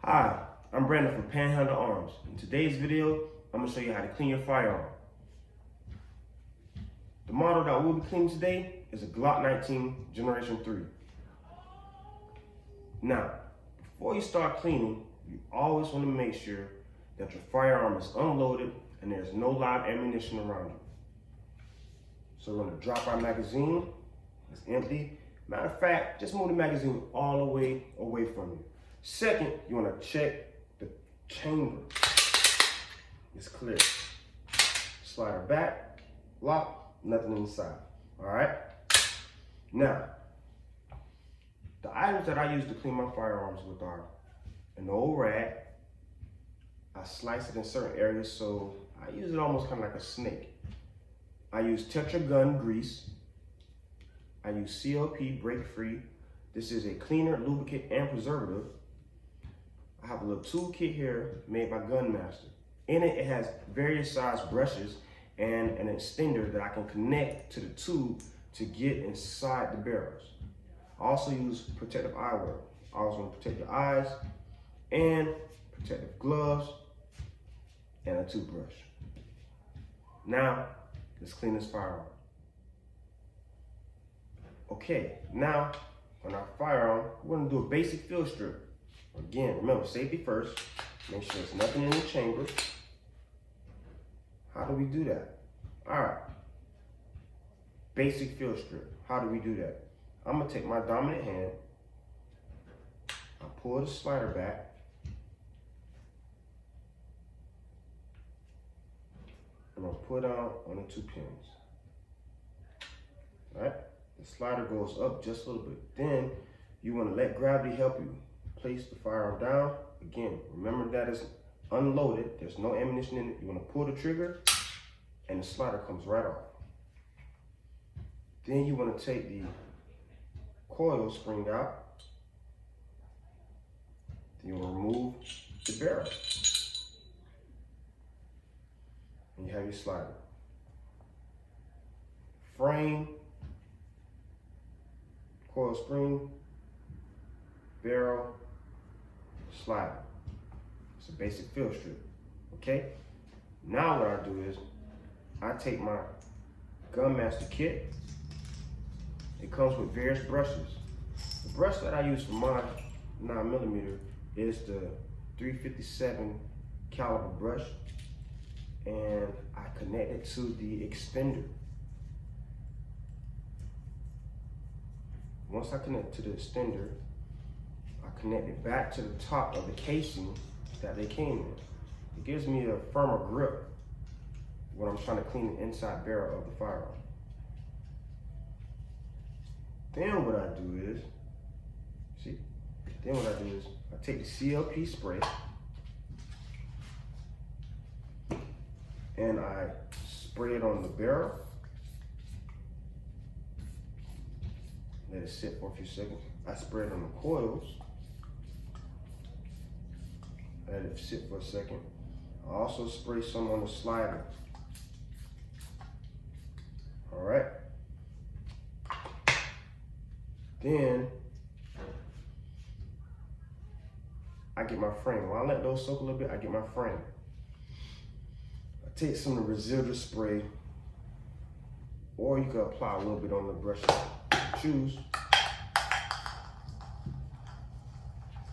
Hi, I'm Brandon from Panhandle Arms. In today's video, I'm going to show you how to clean your firearm. The model that we'll be cleaning today is a Glock 19 Generation 3. Now, before you start cleaning, you always want to make sure that your firearm is unloaded and there's no live ammunition around you. So we're going to drop our magazine. It's empty. Matter of fact, just move the magazine all the way away from you. Second, you want to check the chamber. It's clear. Slide her back, lock, nothing inside. All right? Now, the items that I use to clean my firearms with are an old rag. I slice it in certain areas, so I use it almost kind of like a snake. I use Tetra Gun Grease. I use CLP Breakfree. This is a cleaner, lubricant, and preservative. I have a little toolkit here made by Gunmaster. In it, it has various size brushes and an extender that I can connect to the tube to get inside the barrels. I also use protective eyewear. I also want to protect your eyes, and protective gloves, and a toothbrush. Now, let's clean this firearm. Okay, now on our firearm, we're going to do a basic field strip. Again, remember, safety first. Make sure there's nothing in the chamber. How do we do that? All right. Basic field strip. How do we do that? I'm going to take my dominant hand. I'll pull the slider back. I'm going to put on the 2 pins. All right? The slider goes up just a little bit. Then you want to let gravity help you. Place the firearm down. Again, remember that it's unloaded. There's no ammunition in it. You want to pull the trigger and the slider comes right off. Then you want to take the coil spring out. Then you want to remove the barrel. And you have your slider. Frame, coil spring, barrel, slider. It's a basic field strip, okay? Now what I do is, I take my Gunmaster kit. It comes with various brushes. The brush that I use for my 9mm is the 357 caliber brush, and I connect it to the extender. Once I connect to the extender, I connect it back to the top of the casing that they came in. It gives me a firmer grip when I'm trying to clean the inside barrel of the firearm. Then what I do is, I take the CLP spray and I spray it on the barrel. Let it sit for a few seconds. I spray it on the coils. Let it sit for a second. I also spray some on the slider. All right. Then I get my frame. While I let those soak a little bit, I get my frame. I take some of the residual spray, or you can apply a little bit on the brush. Choose.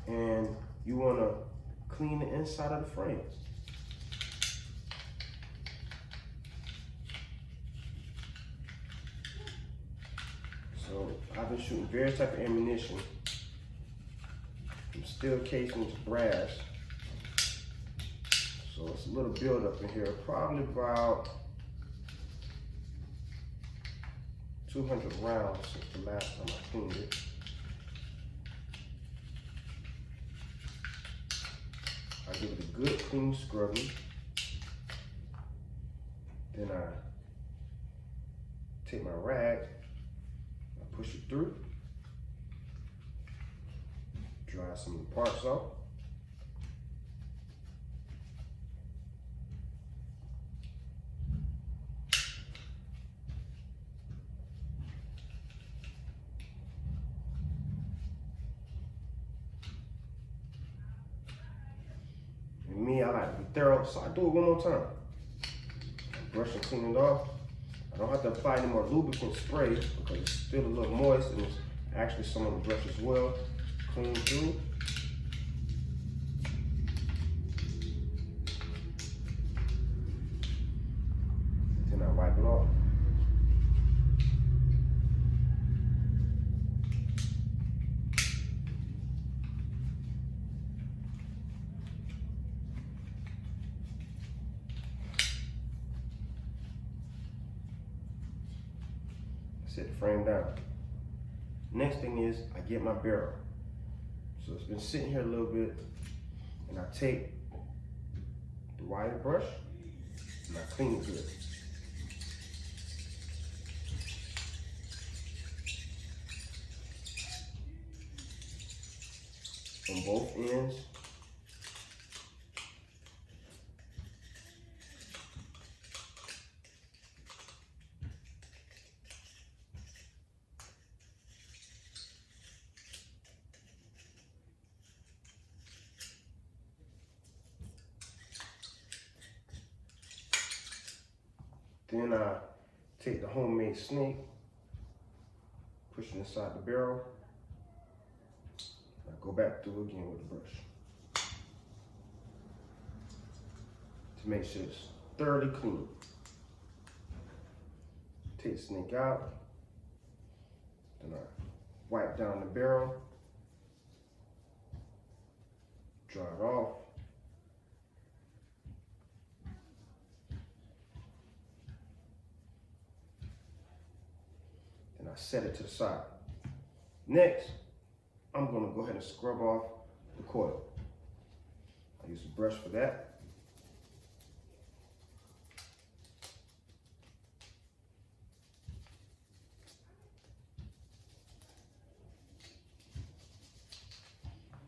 And you want to clean the inside of the frame. So I've been shooting various types of ammunition, from steel casings to brass. So it's a little buildup in here, probably about 200 rounds since the last time I cleaned it. I give it a good clean scrubbing. Then I take my rag, I push it through, dry some of the parts off. I like to be thorough, so I do it one more time. Brush and clean it off. I don't have to apply any more lubricant spray because it's still a little moist and it's actually some on the brush as well. Clean through. Then I wipe it off. Set the frame down. Next thing is I get my barrel. So it's been sitting here a little bit, and I take the wire brush and I clean it good. On both ends. Then I take the homemade snake, push it inside the barrel. I go back through again with the brush to make sure it's thoroughly clean. Take the snake out. Then I wipe down the barrel, dry it off. I set it to the side. Next, I'm gonna go ahead and scrub off the coil. I use a brush for that.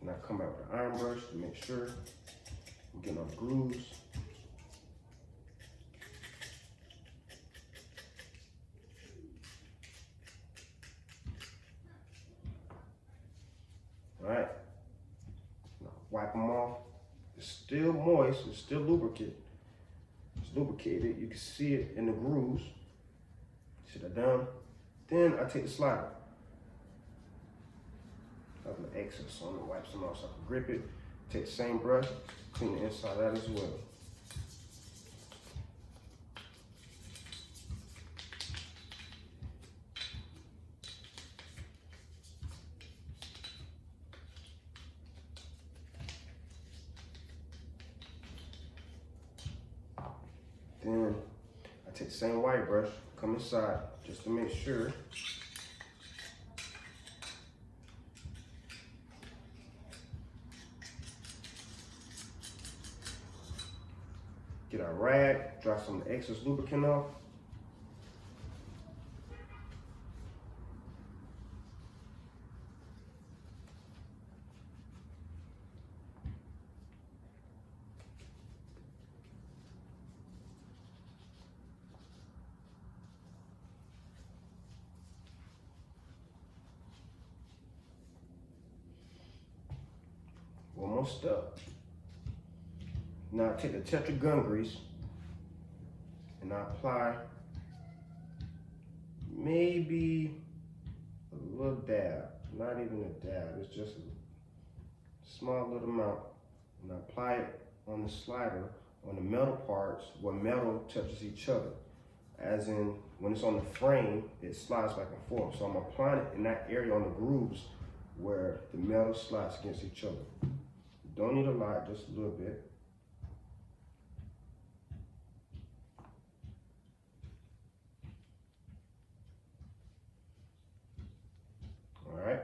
And I come out with an iron brush to make sure I'm getting all the grooves. Alright, now wipe them off. It's still moist, it's still lubricant. It's lubricated, you can see it in the grooves. Sit that down. Then I take the slider. I have an excess on it, wipe some off so I can grip it. Take the same brush, clean the inside out as well. Then I take the same white brush, come inside just to make sure. Get our rag, dry some of the excess lubricant off. One more step. Now I take the Tetra Gun Grease and I apply maybe a little dab, not even a dab, it's just a small little amount. And I apply it on the slider, on the metal parts where metal touches each other. As in, when it's on the frame, it slides back and forth. So I'm applying it in that area on the grooves where the metal slides against each other. Don't need a lot, just a little bit. All right.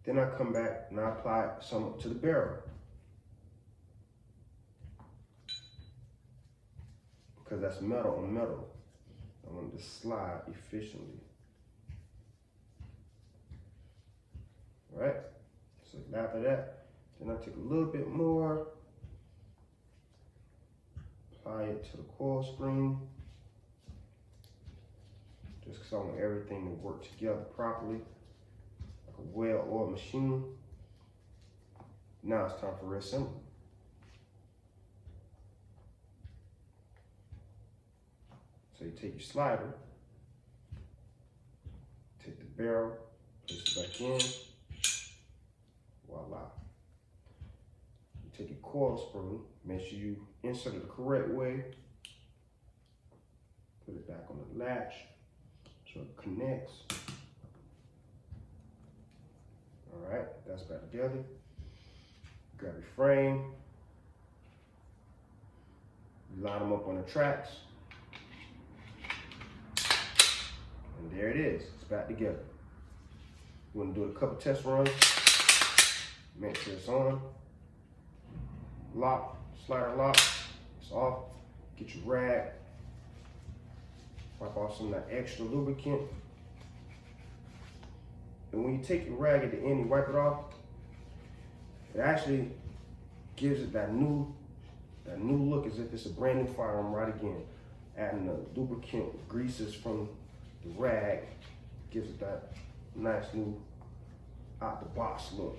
Then I come back and I apply some to the barrel. Because that's metal on metal. I want it to slide efficiently. All right. So after that, then I take a little bit more, apply it to the coil spring, just because I want everything to work together properly, like a well-oiled machine. Now it's time for reassemble. So you take your slider, take the barrel, place it back in, voila. You take your coil spring, make sure you insert it the correct way, put it back on the latch so it connects. All right, that's back together. Grab your frame, you line them up on the tracks, and there it is, it's back together. You want to do a couple test runs, make sure it's on, lock, slider lock, it's off, get your rag, wipe off some of that extra lubricant, and when you take your rag at the end, you wipe it off, it actually gives it that new look as if it's a brand new firearm right again. Adding the lubricant greases from the rag gives it that nice new out the box look.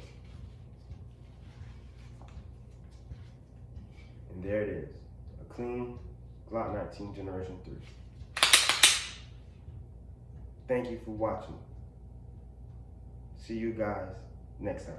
And there it is, a clean Glock 19 Generation 3. Thank you for watching. See you guys next time.